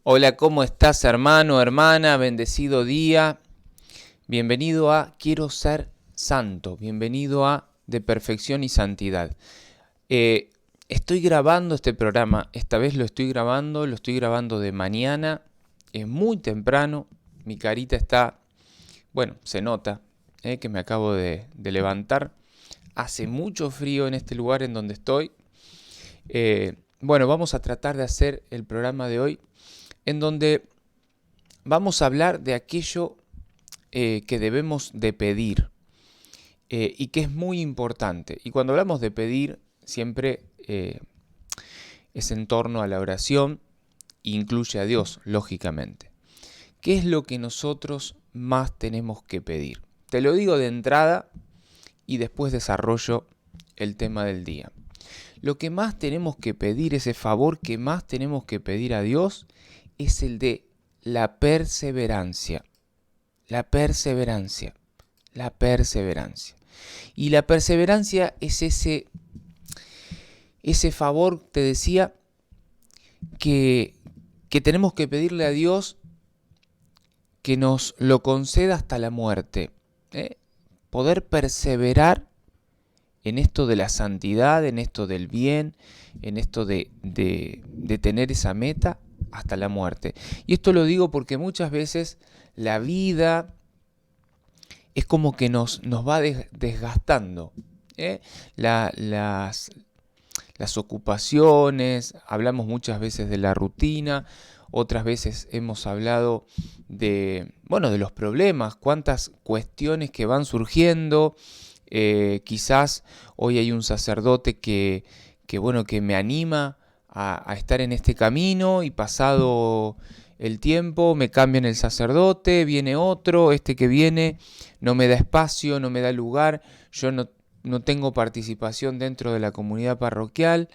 Hola, ¿cómo estás, hermano, hermana? Bendecido día. Bienvenido a Quiero ser santo. Bienvenido a De Perfección y Santidad. Estoy grabando este programa. Esta vez lo estoy grabando de mañana. Es muy temprano. Mi carita está, bueno, se nota que me acabo de levantar. Hace mucho frío en este lugar en donde estoy. Bueno, vamos a tratar de hacer el programa de hoy en donde vamos a hablar de aquello que debemos de pedir y que es muy importante. Y cuando hablamos de pedir, siempre es en torno a la oración e incluye a Dios, lógicamente. ¿Qué es lo que nosotros más tenemos que pedir? Te lo digo de entrada y después desarrollo el tema del día. Lo que más tenemos que pedir, ese favor que más tenemos que pedir a Dios, es el de la perseverancia. La perseverancia. La perseverancia. Y la perseverancia es ese favor, te decía, que tenemos que pedirle a Dios que nos lo conceda hasta la muerte. Poder perseverar en esto de la santidad, en esto del bien, en esto de tener esa meta hasta la muerte. Y esto lo digo porque muchas veces la vida es como que nos va desgastando. Las ocupaciones, hablamos muchas veces de la rutina, otras veces hemos hablado de los problemas, cuántas cuestiones que van surgiendo. Quizás hoy hay un sacerdote que me anima a estar en este camino y pasado el tiempo me cambian el sacerdote, viene otro, este que viene no me da espacio, no me da lugar, yo no tengo participación dentro de la comunidad parroquial,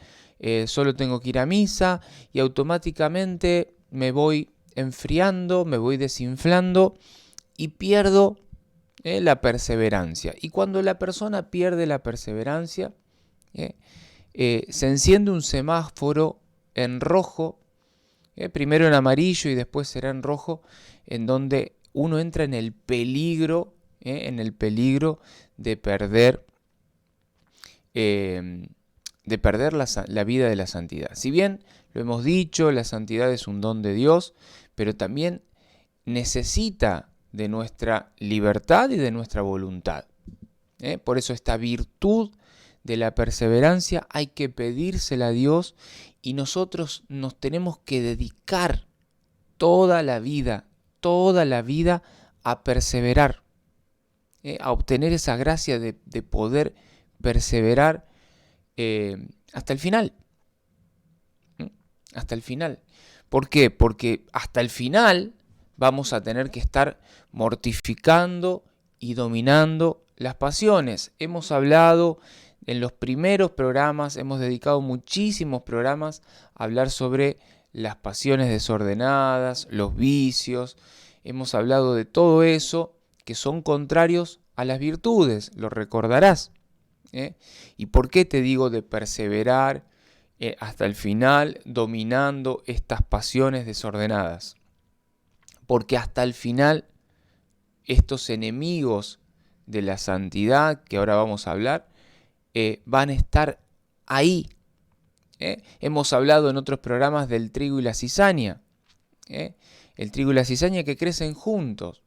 solo tengo que ir a misa y automáticamente me voy enfriando, me voy desinflando y pierdo la perseverancia. Y cuando la persona pierde la perseverancia, se enciende un semáforo en rojo, primero en amarillo y después será en rojo, en donde uno entra en el peligro de perder, la vida de la santidad. Si bien lo hemos dicho, la santidad es un don de Dios, pero también necesita de nuestra libertad y de nuestra voluntad. Por eso esta virtud de la perseverancia hay que pedírsela a Dios y nosotros nos tenemos que dedicar toda la vida a perseverar, a obtener esa gracia de poder perseverar hasta el final. Hasta el final. ¿Por qué? Porque hasta el final vamos a tener que estar mortificando y dominando las pasiones. Hemos hablado en los primeros programas, hemos dedicado muchísimos programas a hablar sobre las pasiones desordenadas, los vicios. Hemos hablado de todo eso que son contrarios a las virtudes, lo recordarás. ¿Y por qué te digo de perseverar hasta el final dominando estas pasiones desordenadas? Porque hasta el final estos enemigos de la santidad, que ahora vamos a hablar, van a estar ahí. Hemos hablado en otros programas del trigo y la cizaña. El trigo y la cizaña que crecen juntos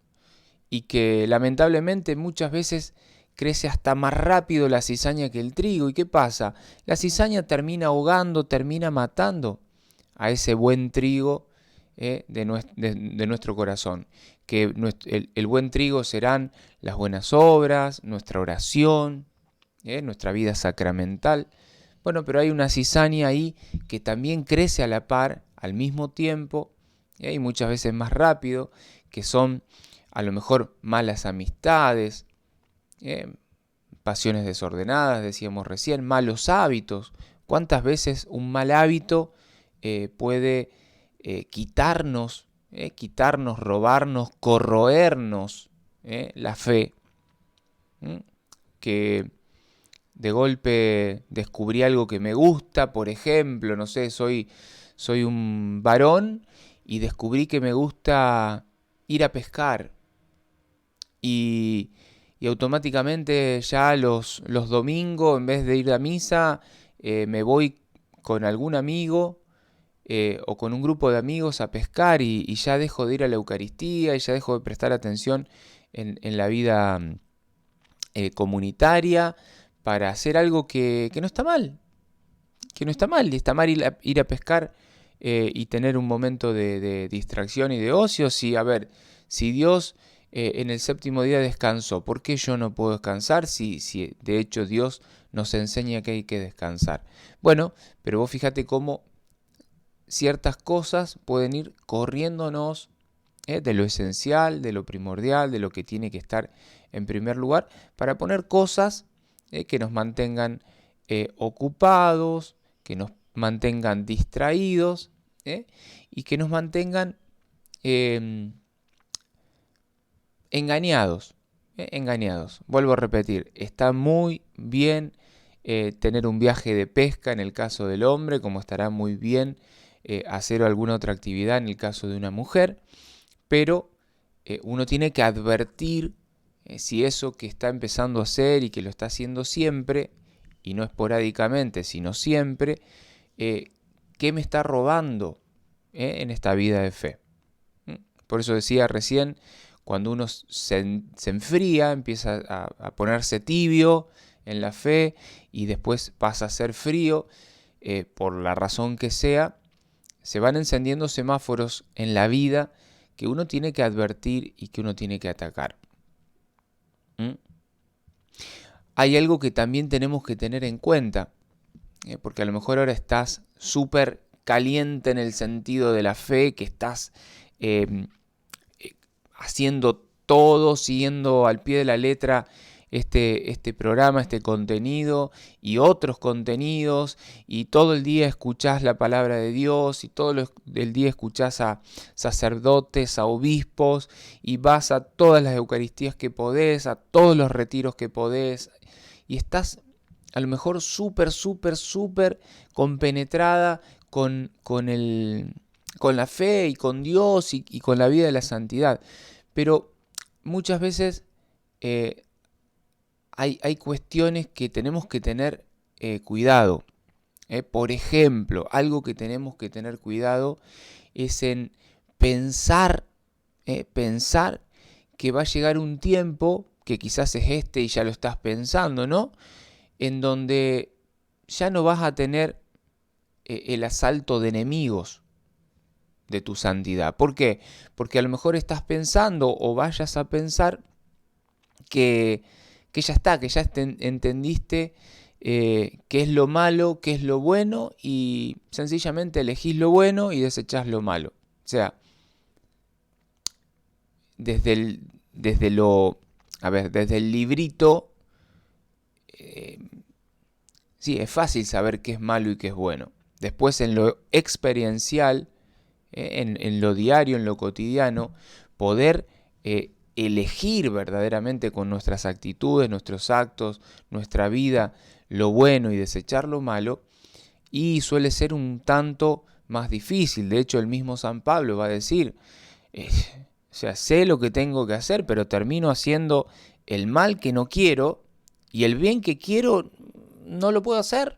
y que lamentablemente muchas veces crece hasta más rápido la cizaña que el trigo. ¿Y qué pasa? La cizaña termina ahogando, termina matando a ese buen trigo de nuestro corazón. Que el buen trigo serán las buenas obras, nuestra oración, nuestra vida sacramental. Bueno, pero hay una cizaña ahí que también crece a la par, al mismo tiempo, y muchas veces más rápido, que son a lo mejor malas amistades, pasiones desordenadas, decíamos recién, malos hábitos. ¿Cuántas veces un mal hábito puede quitarnos, robarnos, corroernos la fe? Que de golpe descubrí algo que me gusta, por ejemplo, no sé, soy un varón y descubrí que me gusta ir a pescar y, y automáticamente ya los domingos, en vez de ir a misa, me voy con algún amigo o con un grupo de amigos a pescar y ya dejo de ir a la Eucaristía y ya dejo de prestar atención en la vida comunitaria para hacer algo que no está mal, que no está mal, y está mal ir a pescar y tener un momento de distracción y de ocio. Si, a ver, si Dios en el séptimo día descansó, ¿por qué yo no puedo descansar si de hecho Dios nos enseña que hay que descansar? Bueno, pero vos fíjate cómo ciertas cosas pueden ir corriéndonos de lo esencial, de lo primordial, de lo que tiene que estar en primer lugar, para poner cosas que nos mantengan ocupados, que nos mantengan distraídos y que nos mantengan eh, engañados. Engañados. Vuelvo a repetir, está muy bien tener un viaje de pesca en el caso del hombre, como estará muy bien hacer alguna otra actividad en el caso de una mujer, pero uno tiene que advertir si eso que está empezando a hacer y que lo está haciendo siempre, y no esporádicamente, sino siempre, ¿qué me está robando en esta vida de fe? Por eso decía recién, cuando uno se enfría, empieza a ponerse tibio en la fe y después pasa a ser frío, por la razón que sea, se van encendiendo semáforos en la vida que uno tiene que advertir y que uno tiene que atacar. Hay algo que también tenemos que tener en cuenta, porque a lo mejor ahora estás súper caliente en el sentido de la fe, que estás haciendo todo, siguiendo al pie de la letra este programa, este contenido y otros contenidos, y todo el día escuchás la palabra de Dios y todo el día escuchás a sacerdotes, a obispos, y vas a todas las Eucaristías que podés, a todos los retiros que podés, y estás a lo mejor súper compenetrada con la fe y con Dios y con la vida de la santidad. Pero muchas veces hay cuestiones que tenemos que tener cuidado. Por ejemplo, algo que tenemos que tener cuidado es en pensar que va a llegar un tiempo, que quizás es este y ya lo estás pensando, ¿no? En donde ya no vas a tener el asalto de enemigos de tu santidad. ¿Por qué? Porque a lo mejor estás pensando o vayas a pensar que ya está, que ya entendiste qué es lo malo, qué es lo bueno, y sencillamente elegís lo bueno y desechás lo malo. O sea, desde el librito, sí, es fácil saber qué es malo y qué es bueno. Después en lo experiencial, en lo diario, en lo cotidiano, poder elegir verdaderamente con nuestras actitudes, nuestros actos, nuestra vida, lo bueno y desechar lo malo, y suele ser un tanto más difícil. De hecho, el mismo San Pablo va a decir, o sea, sé lo que tengo que hacer, pero termino haciendo el mal que no quiero y el bien que quiero no lo puedo hacer.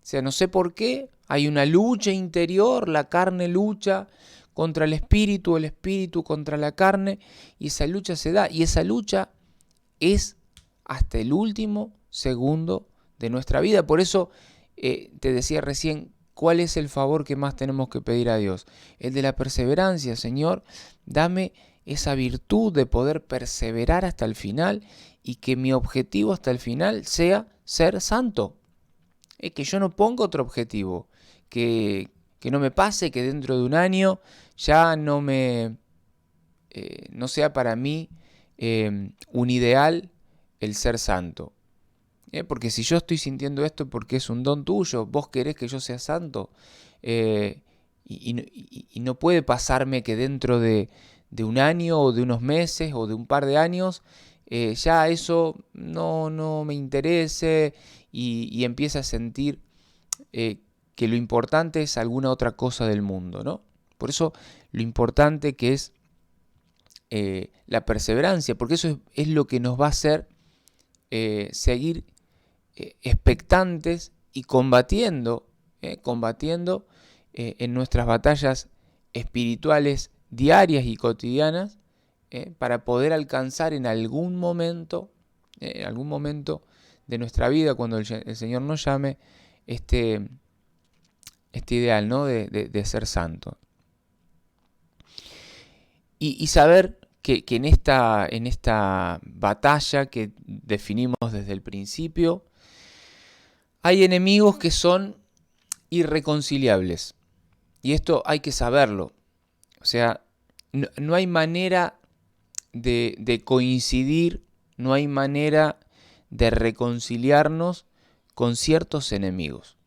O sea, no sé por qué, hay una lucha interior, la carne lucha contra el espíritu contra la carne, y esa lucha se da, y esa lucha es hasta el último segundo de nuestra vida. Por eso te decía recién, ¿cuál es el favor que más tenemos que pedir a Dios? El de la perseverancia. Señor, dame esa virtud de poder perseverar hasta el final, y que mi objetivo hasta el final sea ser santo. Que yo no ponga otro objetivo, que no me pase que dentro de un año ya no sea para mí un ideal el ser santo. Porque si yo estoy sintiendo esto porque es un don tuyo, vos querés que yo sea santo, y no puede pasarme que dentro de un año o de unos meses o de un par de años ya eso no me interese, y empieza a sentir que lo importante es alguna otra cosa del mundo, ¿no? Por eso lo importante que es la perseverancia, porque eso es lo que nos va a hacer seguir expectantes y combatiendo en nuestras batallas espirituales diarias y cotidianas, para poder alcanzar en algún momento de nuestra vida, cuando el Señor nos llame, este ideal, ¿no? de ser santo. Y saber que en esta batalla que definimos desde el principio, hay enemigos que son irreconciliables. Y esto hay que saberlo. O sea, no hay manera de coincidir, no hay manera de reconciliarnos con ciertos enemigos.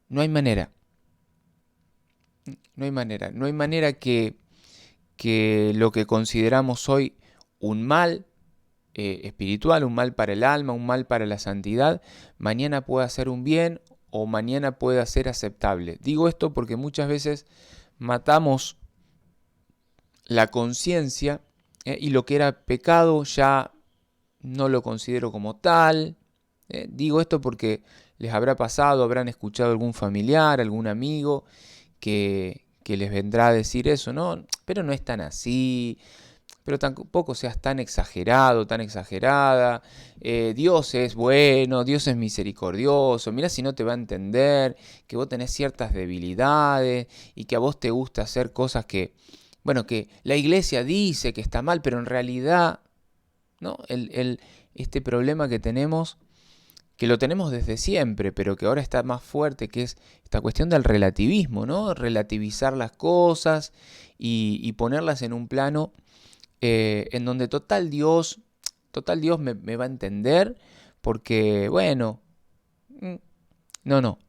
No hay manera. No hay manera que lo que consideramos hoy un mal espiritual, un mal para el alma, un mal para la santidad, mañana pueda ser un bien o mañana pueda ser aceptable. Digo esto porque muchas veces matamos la conciencia, y lo que era pecado ya no lo considero como tal. Digo esto porque les habrá pasado, habrán escuchado algún familiar, algún amigo que les vendrá a decir eso, ¿no? Pero no es tan así, pero tampoco seas tan exagerado, tan exagerada. Dios es bueno, Dios es misericordioso. Mirá si no te va a entender que vos tenés ciertas debilidades y que a vos te gusta hacer cosas que la iglesia dice que está mal, pero en realidad, ¿no? Este problema que tenemos, que lo tenemos desde siempre, pero que ahora está más fuerte, que es esta cuestión del relativismo, ¿no? Relativizar las cosas y ponerlas en un plano en donde total Dios me va a entender, porque, no.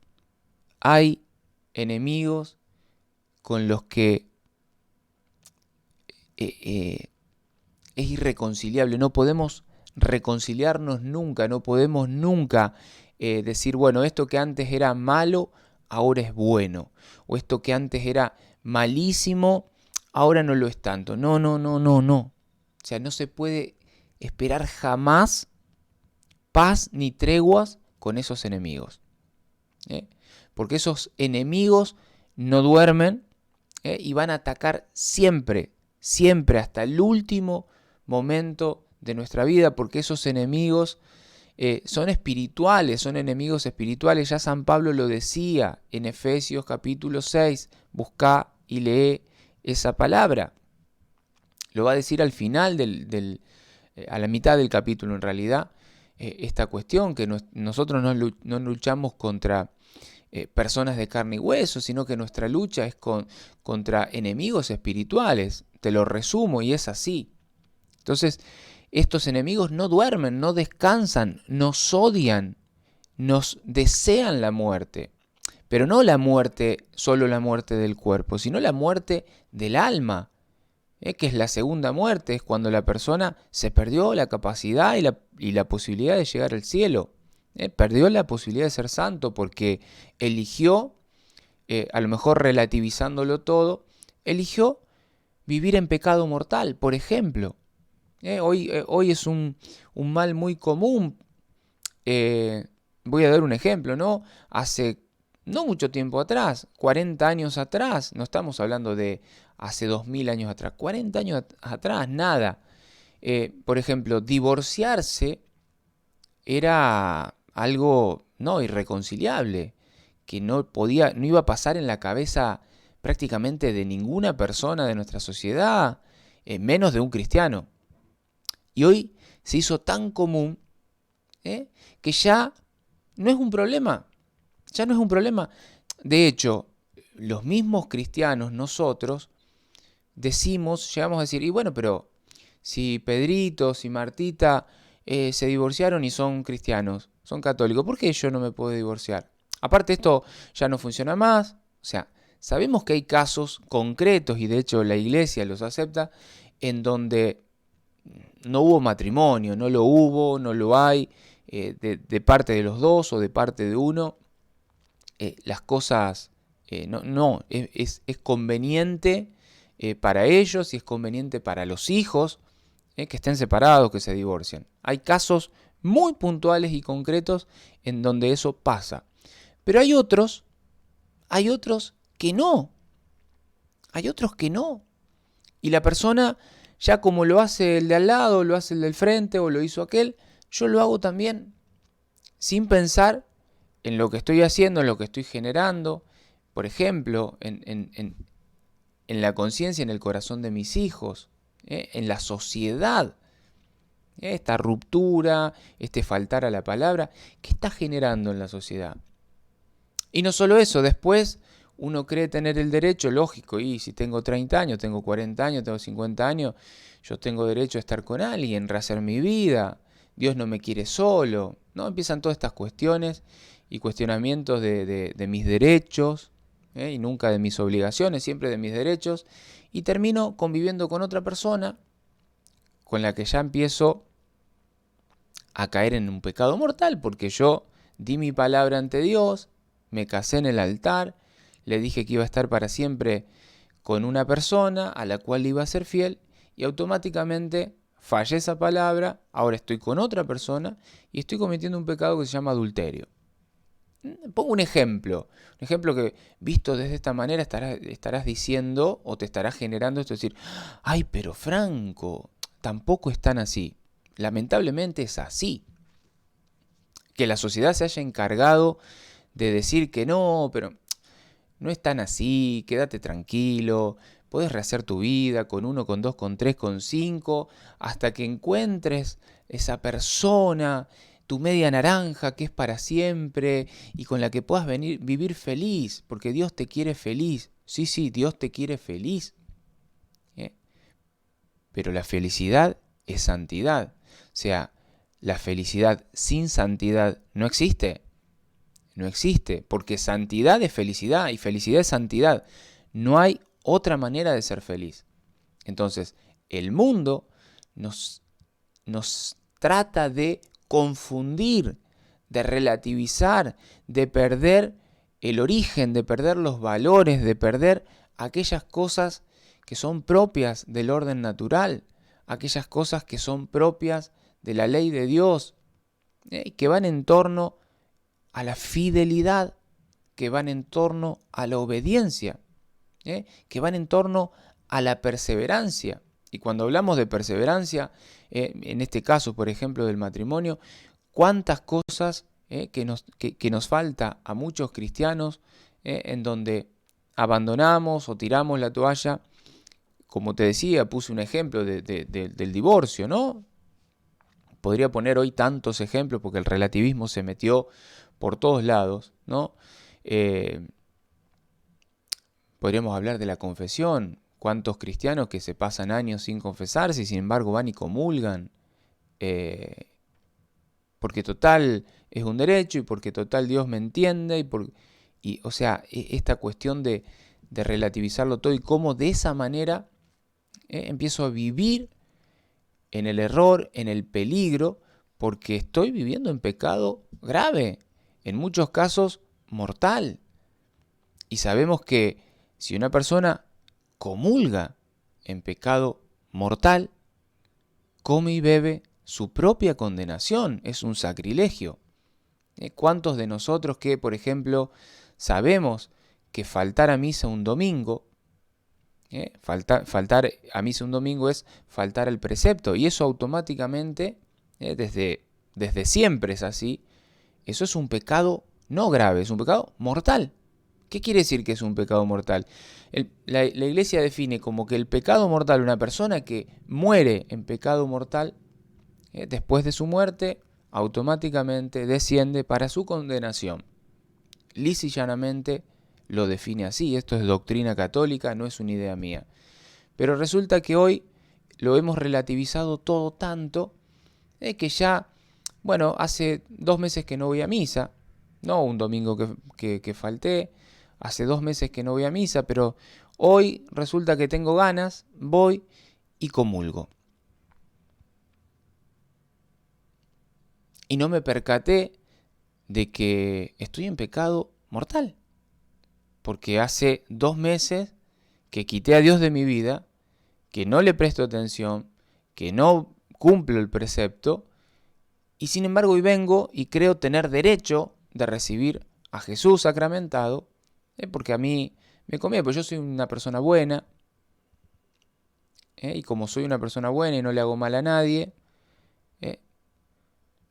Hay enemigos con los que es irreconciliable, no podemos reconciliarnos nunca, no podemos nunca decir, bueno, esto que antes era malo, ahora es bueno, o esto que antes era malísimo, ahora no lo es tanto. No. O sea, no se puede esperar jamás paz ni treguas con esos enemigos. Porque esos enemigos no duermen, y van a atacar siempre, hasta el último momento de nuestra vida, porque esos enemigos son espirituales, son enemigos espirituales. Ya San Pablo lo decía en Efesios capítulo 6, buscá y lee esa palabra. Lo va a decir al final, a la mitad del capítulo en realidad, esta cuestión, que nosotros no luchamos contra personas de carne y hueso, sino que nuestra lucha es contra enemigos espirituales. Te lo resumo y es así. Entonces, estos enemigos no duermen, no descansan, nos odian, nos desean la muerte. Pero no la muerte, solo la muerte del cuerpo, sino la muerte del alma, que es la segunda muerte, es cuando la persona se perdió la capacidad y la posibilidad de llegar al cielo. Perdió la posibilidad de ser santo porque eligió, a lo mejor relativizándolo todo, eligió vivir en pecado mortal, por ejemplo. Hoy es un mal muy común. Voy a dar un ejemplo, ¿no? Hace no mucho tiempo atrás, 40 años atrás, no estamos hablando de hace 2000 años atrás, 40 años atrás, nada. Por ejemplo, divorciarse era algo no irreconciliable, que no iba a pasar en la cabeza prácticamente de ninguna persona de nuestra sociedad, menos de un cristiano. Y hoy se hizo tan común, que ya no es un problema. Ya no es un problema. De hecho, los mismos cristianos, nosotros, llegamos a decir, y bueno, pero si Pedrito, si Martita se divorciaron y son cristianos, son católicos, ¿por qué yo no me puedo divorciar? Aparte, esto ya no funciona más. O sea, sabemos que hay casos concretos, y de hecho la iglesia los acepta, en donde no hubo matrimonio, no lo hubo, no lo hay, de parte de los dos o de parte de uno. Las cosas No, es conveniente para ellos y es conveniente para los hijos que estén separados, que se divorcien. Hay casos muy puntuales y concretos en donde eso pasa. Pero hay otros que no. Hay otros que no. Y la persona, ya como lo hace el de al lado, lo hace el del frente o lo hizo aquel, yo lo hago también. Sin pensar en lo que estoy haciendo, en lo que estoy generando. Por ejemplo, en la conciencia, en el corazón de mis hijos, en la sociedad. Esta ruptura, este faltar a la palabra, ¿qué está generando en la sociedad? Y no solo eso, después uno cree tener el derecho, lógico, y si tengo 30 años, tengo 40 años, tengo 50 años, yo tengo derecho a estar con alguien, rehacer mi vida, Dios no me quiere solo, ¿no? Empiezan todas estas cuestiones y cuestionamientos de mis derechos, y nunca de mis obligaciones, siempre de mis derechos, y termino conviviendo con otra persona con la que ya empiezo a caer en un pecado mortal, porque yo di mi palabra ante Dios, me casé en el altar, le dije que iba a estar para siempre con una persona a la cual iba a ser fiel y automáticamente fallé esa palabra, ahora estoy con otra persona y estoy cometiendo un pecado que se llama adulterio. Pongo un ejemplo que visto desde esta manera estarás diciendo o te estarás generando esto, decir, ay, pero Franco, tampoco es tan así. Lamentablemente es así. Que la sociedad se haya encargado de decir que no, pero no es tan así, quédate tranquilo, puedes rehacer tu vida con uno, con dos, con tres, con cinco, hasta que encuentres esa persona, tu media naranja que es para siempre y con la que puedas vivir feliz, porque Dios te quiere feliz. Sí, sí, Dios te quiere feliz. ¿Eh? Pero la felicidad es santidad. O sea, la felicidad sin santidad no existe. No existe, porque santidad es felicidad y felicidad es santidad. No hay otra manera de ser feliz. Entonces, el mundo nos trata de confundir, de relativizar, de perder el origen, de perder los valores, de perder aquellas cosas que son propias del orden natural, aquellas cosas que son propias de la ley de Dios, que van en torno a la fidelidad, que van en torno a la obediencia, que van en torno a la perseverancia. Y cuando hablamos de perseverancia, en este caso, por ejemplo, del matrimonio, cuántas cosas que nos falta a muchos cristianos, en donde abandonamos o tiramos la toalla. Como te decía, puse un ejemplo del divorcio, ¿no? Podría poner hoy tantos ejemplos porque el relativismo se metió por todos lados, ¿no? Eh, Podríamos hablar de la confesión. ¿Cuántos cristianos que se pasan años sin confesarse y sin embargo van y comulgan? Eh, Porque total es un derecho y porque total Dios me entiende. O sea, esta cuestión de relativizarlo todo y cómo de esa manera empiezo a vivir en el error, en el peligro, porque estoy viviendo en pecado grave, en muchos casos mortal. Y sabemos que si una persona comulga en pecado mortal, come y bebe su propia condenación, es un sacrilegio. ¿Cuántos de nosotros que, por ejemplo, sabemos que faltar a misa un domingo, faltar a misa un domingo es faltar al precepto, y eso automáticamente, desde siempre es así, eso es un pecado no grave, es un pecado mortal. ¿Qué quiere decir que es un pecado mortal? La Iglesia define como que el pecado mortal, una persona que muere en pecado mortal, después de su muerte, automáticamente desciende para su condenación. Lisa y llanamente lo define así, esto es doctrina católica, no es una idea mía. Pero resulta que hoy lo hemos relativizado todo tanto que ya, bueno, hace 2 meses que no voy a misa, no un domingo que falté, hace 2 meses que no voy a misa, pero hoy resulta que tengo ganas, voy y comulgo. Y no me percaté de que estoy en pecado mortal. porque hace 2 meses que quité a Dios de mi vida, que no le presto atención, que no cumplo el precepto, y sin embargo hoy vengo y creo tener derecho de recibir a Jesús sacramentado, porque a mí me conviene, porque yo soy una persona buena, y como soy una persona buena y no le hago mal a nadie,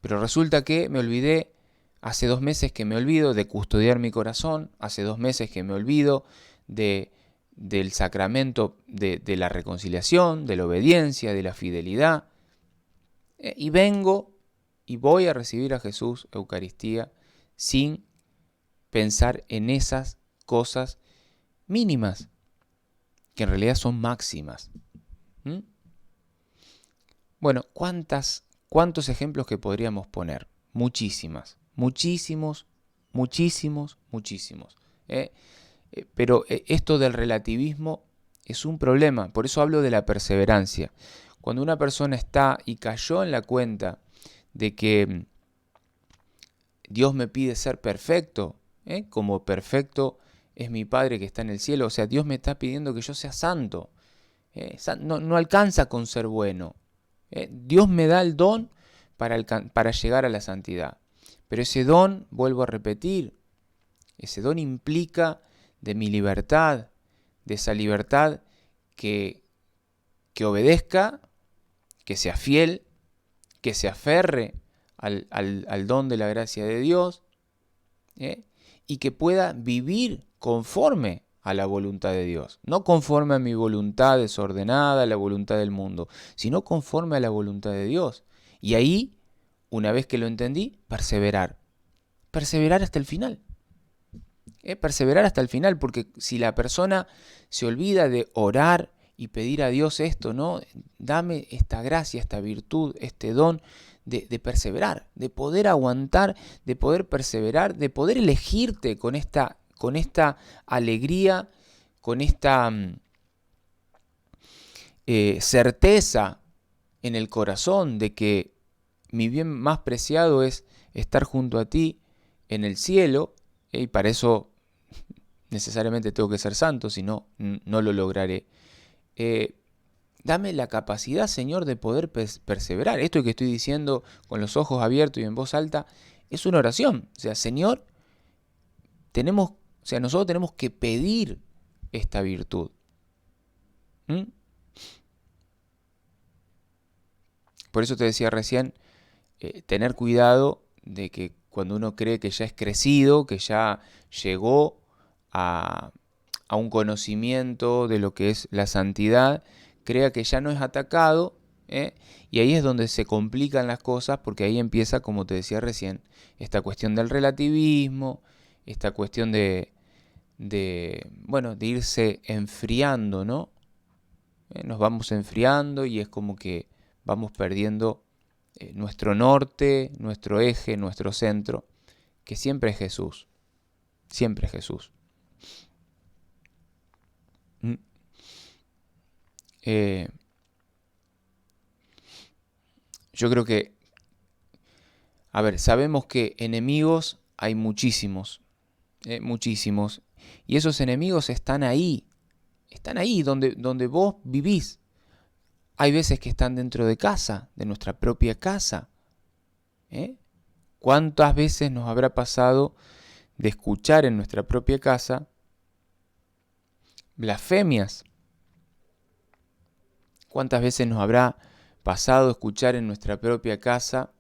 pero resulta que me olvidé, hace 2 meses que me olvido de custodiar mi corazón, hace 2 meses que me olvido del sacramento de la reconciliación, de la obediencia, de la fidelidad, y vengo y voy a recibir a Jesús Eucaristía sin pensar en esas cosas mínimas, que en realidad son máximas. Bueno, ¿cuántos ejemplos que podríamos poner? Muchísimos. Pero esto del relativismo es un problema, por eso hablo de la perseverancia. Cuando una persona está y cayó en la cuenta de que Dios me pide ser perfecto, como perfecto es mi Padre que está en el cielo, o sea, Dios me está pidiendo que yo sea santo. No alcanza con ser bueno. Dios me da el don para llegar a la santidad. Pero ese don, vuelvo a repetir, ese don implica de mi libertad, de esa libertad que obedezca, que sea fiel, que se aferre al don de la gracia de Dios, y que pueda vivir conforme a la voluntad de Dios. No conforme a mi voluntad desordenada, a la voluntad del mundo, sino conforme a la voluntad de Dios. Y ahí, una vez que lo entendí, perseverar. Perseverar hasta el final. Perseverar hasta el final, porque si la persona se olvida de orar y pedir a Dios esto, ¿no? Dame esta gracia, esta virtud, este don de perseverar, de poder aguantar, de poder perseverar, de poder elegirte con esta alegría, con esta certeza en el corazón de que mi bien más preciado es estar junto a ti en el cielo, y para eso necesariamente tengo que ser santo, si no, no lo lograré. Dame la capacidad, Señor, de poder perseverar. Esto que estoy diciendo con los ojos abiertos y en voz alta es una oración. O sea, Señor, nosotros tenemos que pedir esta virtud. Por eso te decía recién, tener cuidado de que cuando uno cree que ya es crecido, que ya llegó a un conocimiento de lo que es la santidad, crea que ya no es atacado, y ahí es donde se complican las cosas, porque ahí empieza, como te decía recién, esta cuestión del relativismo, esta cuestión de irse enfriando, ¿no? Nos vamos enfriando y es como que vamos perdiendo nuestro norte, nuestro eje, nuestro centro, que siempre es Jesús. Siempre es Jesús. Yo creo que, sabemos que enemigos hay muchísimos, muchísimos, y esos enemigos están ahí donde vos vivís. Hay veces que están dentro de casa, de nuestra propia casa. ¿Cuántas veces nos habrá pasado de escuchar en nuestra propia casa blasfemias? ¿Cuántas veces nos habrá pasado escuchar en nuestra propia casa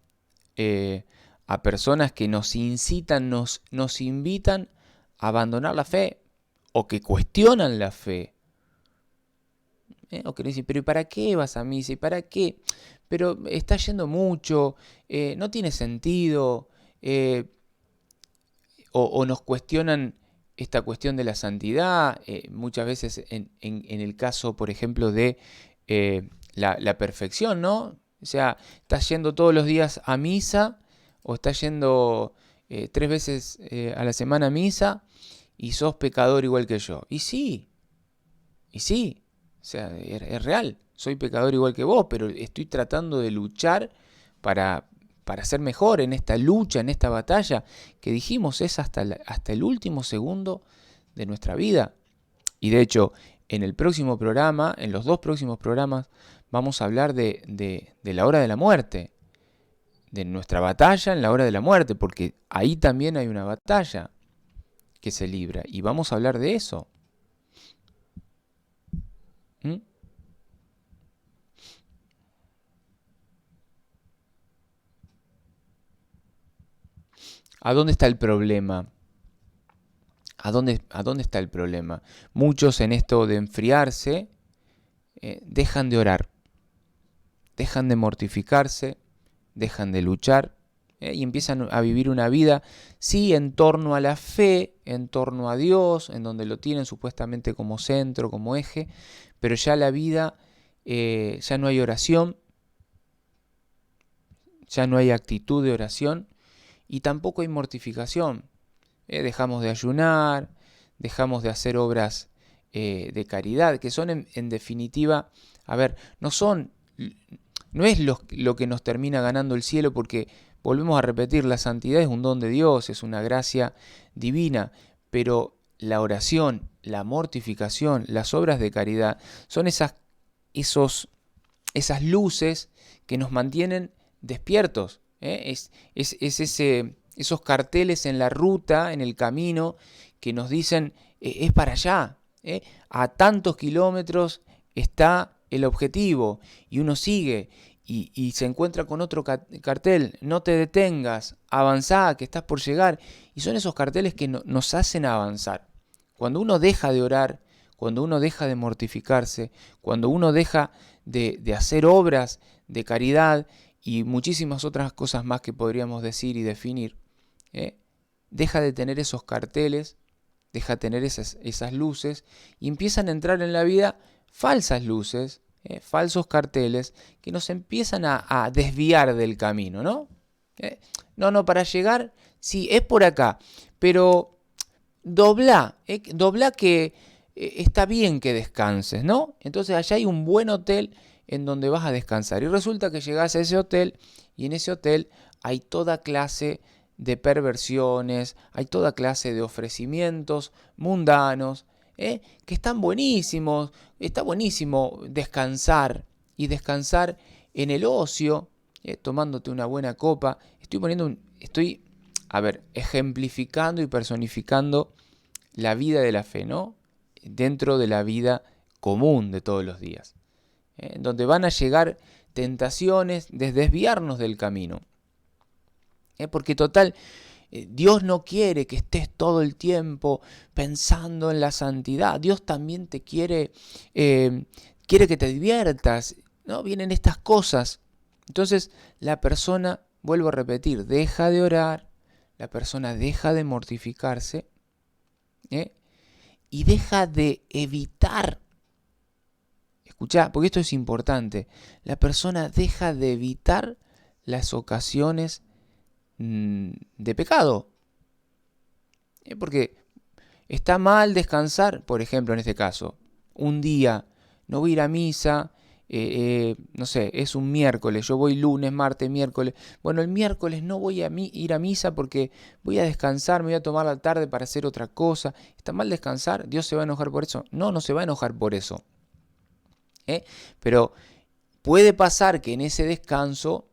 a personas que nos incitan, nos invitan a abandonar la fe o que cuestionan la fe? O que le dicen, pero ¿y para qué vas a misa? ¿Y para qué? Pero está yendo mucho, no tiene sentido. O nos cuestionan esta cuestión de la santidad, muchas veces en el caso, por ejemplo, de la perfección, ¿no? O sea, estás yendo todos los días a misa o estás yendo 3 veces a la semana a misa y sos pecador igual que yo. Y sí, o sea, es real, soy pecador igual que vos, pero estoy tratando de luchar para ser mejor en esta lucha, en esta batalla, que dijimos es hasta el último segundo de nuestra vida. Y de hecho, en el próximo programa, en los 2 próximos programas, vamos a hablar de la hora de la muerte, de nuestra batalla en la hora de la muerte, porque ahí también hay una batalla que se libra, y vamos a hablar de eso. ¿Mm? ¿A dónde está el problema? ¿A dónde está el problema? Muchos en esto de enfriarse dejan de orar, dejan de mortificarse, dejan de luchar y empiezan a vivir una vida, sí, en torno a la fe, en torno a Dios, en donde lo tienen supuestamente como centro, como eje, pero ya la vida, ya no hay oración, ya no hay actitud de oración y tampoco hay mortificación. Dejamos de ayunar, dejamos de hacer obras de caridad, que son en definitiva, a ver, no es lo que nos termina ganando el cielo, porque volvemos a repetir, la santidad es un don de Dios, es una gracia divina, pero la oración, la mortificación, las obras de caridad son esas luces que nos mantienen despiertos. Esos carteles en la ruta, en el camino, que nos dicen, es para allá, a tantos kilómetros está el objetivo, y uno sigue, y se encuentra con otro cartel, no te detengas, avanzá, que estás por llegar, y son esos carteles que nos hacen avanzar. Cuando uno deja de orar, cuando uno deja de mortificarse, cuando uno deja de hacer obras de caridad y muchísimas otras cosas más que podríamos decir y definir, deja de tener esos carteles, deja de tener esas luces, y empiezan a entrar en la vida falsas luces, falsos carteles que nos empiezan a desviar del camino, ¿no? No, para llegar, sí, es por acá, pero dobla que está bien que descanses, ¿no? Entonces allá hay un buen hotel en donde vas a descansar, y resulta que llegas a ese hotel, y en ese hotel hay toda clase de perversiones, hay toda clase de ofrecimientos mundanos, que están buenísimos. Está buenísimo descansar, y descansar en el ocio, tomándote una buena copa. Estoy, a ver, ejemplificando y personificando la vida de la fe, ¿no? Dentro de la vida común de todos los días, donde van a llegar tentaciones de desviarnos del camino. Porque total, Dios no quiere que estés todo el tiempo pensando en la santidad. Dios también te quiere que te diviertas, ¿no? Vienen estas cosas. Entonces la persona, vuelvo a repetir, deja de orar, la persona deja de mortificarse, y deja de evitar. Escuchá, porque esto es importante. La persona deja de evitar las ocasiones de pecado. Porque está mal descansar, por ejemplo, en este caso, un día, no voy a ir a misa, no sé, es un miércoles, yo voy lunes, martes, miércoles. Bueno, el miércoles no voy a ir a misa porque voy a descansar, me voy a tomar la tarde para hacer otra cosa. ¿Está mal descansar? ¿Dios se va a enojar por eso? No, no se va a enojar por eso. Pero puede pasar que en ese descanso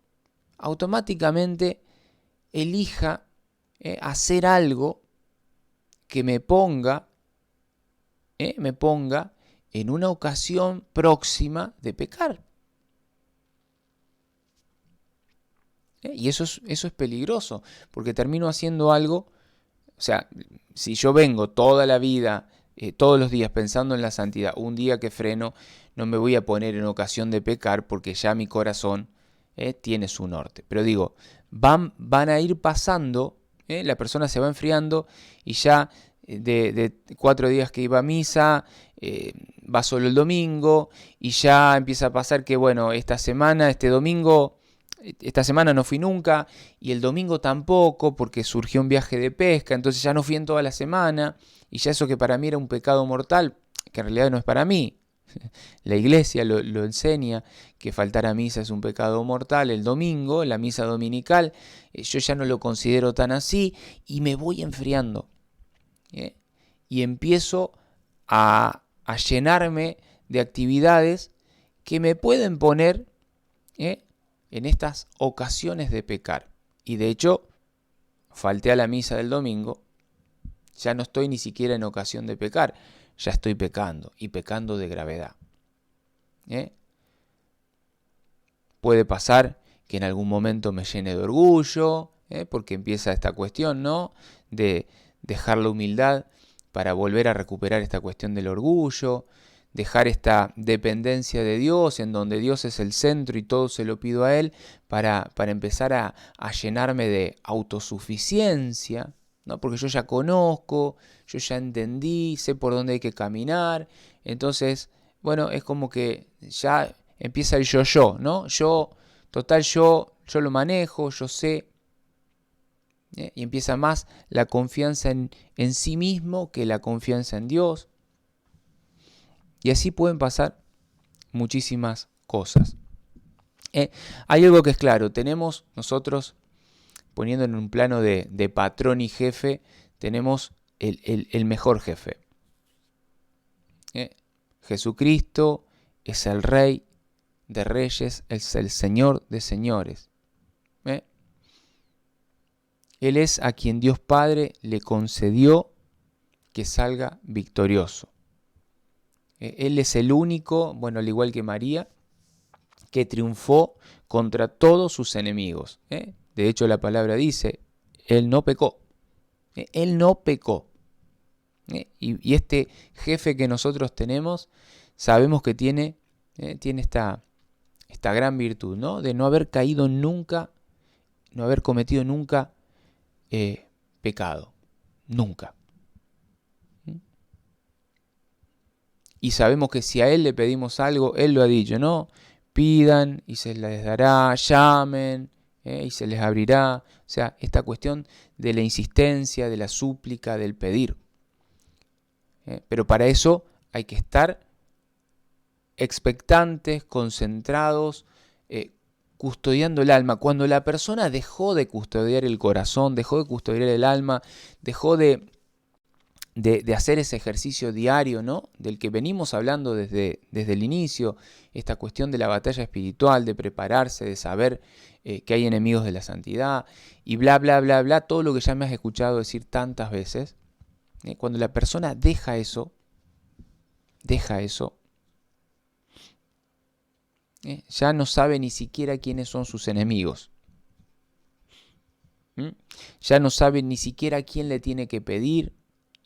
automáticamente elija hacer algo que me ponga en una ocasión próxima de pecar. Y eso es peligroso, porque termino haciendo algo. O sea, si yo vengo toda la vida, todos los días pensando en la santidad, un día que freno, no me voy a poner en ocasión de pecar, porque ya mi corazón tiene su norte. Pero digo, van a ir pasando, la persona se va enfriando, y ya de 4 días que iba a misa, va solo el domingo, y ya empieza a pasar que, bueno, esta semana no fui nunca, y el domingo tampoco, porque surgió un viaje de pesca, entonces ya no fui en toda la semana, y ya eso que para mí era un pecado mortal, que en realidad no es para mí. La iglesia lo enseña, que faltar a misa es un pecado mortal el domingo, la misa dominical. Yo ya no lo considero tan así, y me voy enfriando. y empiezo a llenarme de actividades que me pueden poner en estas ocasiones de pecar. Y de hecho, falté a la misa del domingo, ya no estoy ni siquiera en ocasión de pecar, ya estoy pecando y pecando de gravedad. Puede pasar que en algún momento me llene de orgullo, porque empieza esta cuestión, ¿no?, de dejar la humildad para volver a recuperar esta cuestión del orgullo, dejar esta dependencia de Dios, en donde Dios es el centro y todo se lo pido a Él, para empezar a llenarme de autosuficiencia, ¿no? Porque yo ya conozco, yo ya entendí, sé por dónde hay que caminar, entonces, bueno, es como que ya empieza el yo, ¿no? Total, yo lo manejo, yo sé, y empieza más la confianza en sí mismo que la confianza en Dios. Y así pueden pasar muchísimas cosas. Hay algo que es claro, tenemos nosotros, poniendo en un plano de patrón y jefe, tenemos el mejor jefe. Jesucristo es el Rey de Reyes, es el Señor de Señores. Él es a quien Dios Padre le concedió que salga victorioso. Él es el único, bueno, al igual que María, que triunfó contra todos sus enemigos. De hecho, la palabra dice, Él no pecó. Él no pecó. Y este jefe que nosotros tenemos, sabemos que tiene esta gran virtud, ¿no?, de no haber caído nunca, no haber cometido nunca pecado. Nunca. Y sabemos que si a Él le pedimos algo, Él lo ha dicho, ¿no? Pidan y se les dará, llamen y se les abrirá. O sea, esta cuestión de la insistencia, de la súplica, del pedir. Pero para eso hay que estar expectantes, concentrados, custodiando el alma. Cuando la persona dejó de custodiar el corazón, dejó de custodiar el alma, dejó de hacer ese ejercicio diario, ¿no?, del que venimos hablando desde el inicio, esta cuestión de la batalla espiritual, de prepararse, de saber que hay enemigos de la santidad, y bla, bla, bla, bla, todo lo que ya me has escuchado decir tantas veces. Cuando la persona deja eso, ya no sabe ni siquiera quiénes son sus enemigos. Ya no sabe ni siquiera a quién le tiene que pedir,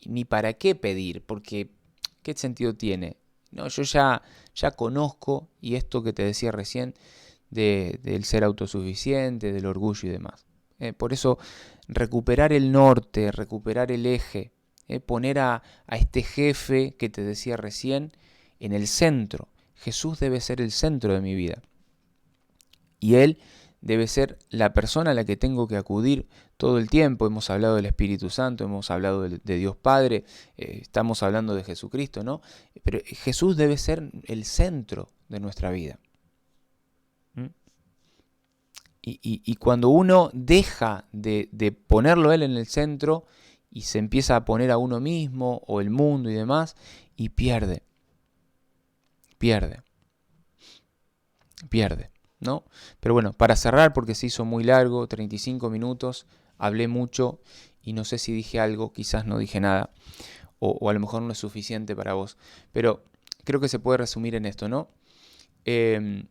ni para qué pedir, porque ¿qué sentido tiene? No, yo ya conozco, y esto que te decía recién, del ser autosuficiente, del orgullo y demás. Por eso, recuperar el norte, recuperar el eje, poner a este jefe que te decía recién en el centro. Jesús debe ser el centro de mi vida. Y Él debe ser la persona a la que tengo que acudir todo el tiempo. Hemos hablado del Espíritu Santo, hemos hablado de Dios Padre, estamos hablando de Jesucristo, ¿no? Pero Jesús debe ser el centro de nuestra vida. Y cuando uno deja de ponerlo Él en el centro y se empieza a poner a uno mismo o el mundo y demás, y pierde, ¿no? Pero bueno, para cerrar, porque se hizo muy largo, 35 minutos, hablé mucho y no sé si dije algo, quizás no dije nada, o a lo mejor no es suficiente para vos, pero creo que se puede resumir en esto, ¿no? El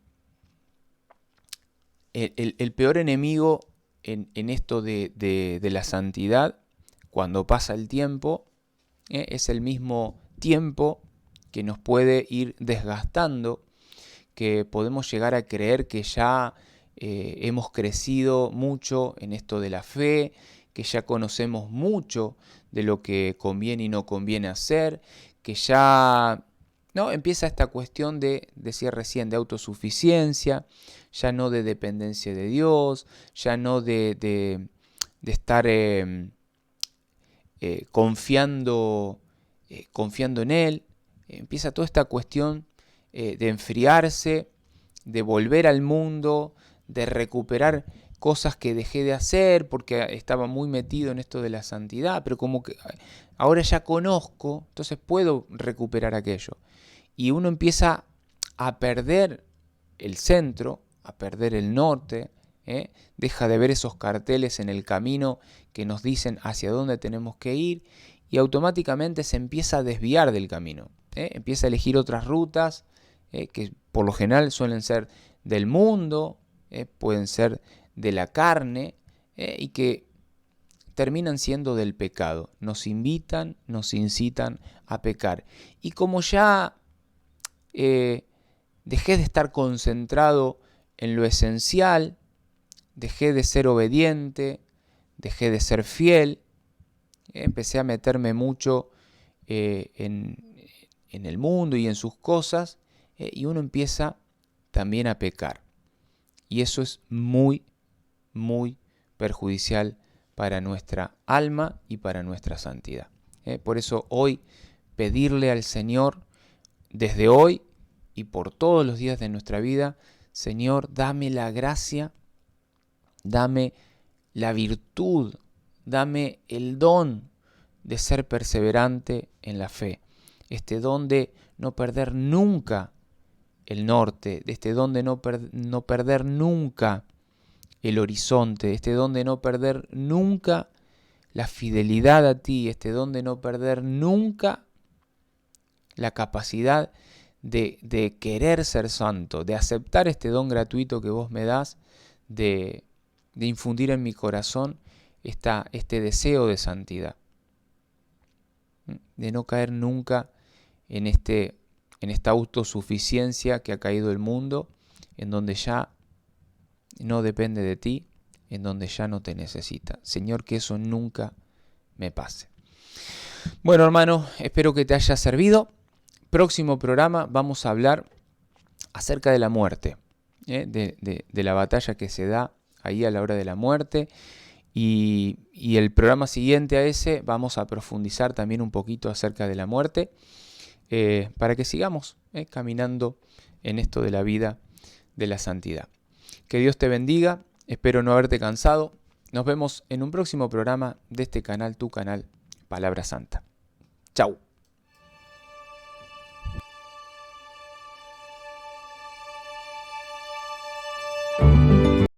peor enemigo en esto de la santidad, cuando pasa el tiempo, es el mismo tiempo que nos puede ir desgastando, que podemos llegar a creer que ya hemos crecido mucho en esto de la fe, que ya conocemos mucho de lo que conviene y no conviene hacer, que ya no empieza esta cuestión decía recién, de autosuficiencia, ya no de dependencia de Dios, ya no de estar confiando en Él. Empieza toda esta cuestión de enfriarse, de volver al mundo, de recuperar cosas que dejé de hacer porque estaba muy metido en esto de la santidad, pero como que ahora ya conozco, entonces puedo recuperar aquello. Y uno empieza a perder el centro, a perder el norte, deja de ver esos carteles en el camino que nos dicen hacia dónde tenemos que ir y automáticamente se empieza a desviar del camino. Empieza a elegir otras rutas que por lo general suelen ser del mundo, pueden ser de la carne y que terminan siendo del pecado. Nos invitan, nos incitan a pecar. Y como ya dejé de estar concentrado en lo esencial, dejé de ser obediente, dejé de ser fiel, empecé a meterme mucho en el mundo y en sus cosas, y uno empieza también a pecar. Y eso es muy, muy perjudicial para nuestra alma y para nuestra santidad. Por eso hoy pedirle al Señor, desde hoy y por todos los días de nuestra vida, Señor, dame la gracia, dame la virtud, dame el don de ser perseverante en la fe. Este don de no perder nunca el norte, de este don de no perder nunca el horizonte, este don de no perder nunca la fidelidad a ti, este don de no perder nunca la capacidad de querer ser santo, de aceptar este don gratuito que vos me das, de infundir en mi corazón este deseo de santidad, de no caer nunca en esta autosuficiencia que ha caído el mundo, en donde ya no depende de ti, en donde ya no te necesita. Señor, que eso nunca me pase. Bueno, hermano, espero que te haya servido. Próximo programa vamos a hablar acerca de la muerte, de la batalla que se da ahí a la hora de la muerte. Y el programa siguiente a ese vamos a profundizar también un poquito acerca de la muerte, para que sigamos caminando en esto de la vida de la santidad. Que Dios te bendiga, espero no haberte cansado. Nos vemos en un próximo programa de este canal, tu canal, Palabra Santa. Chau.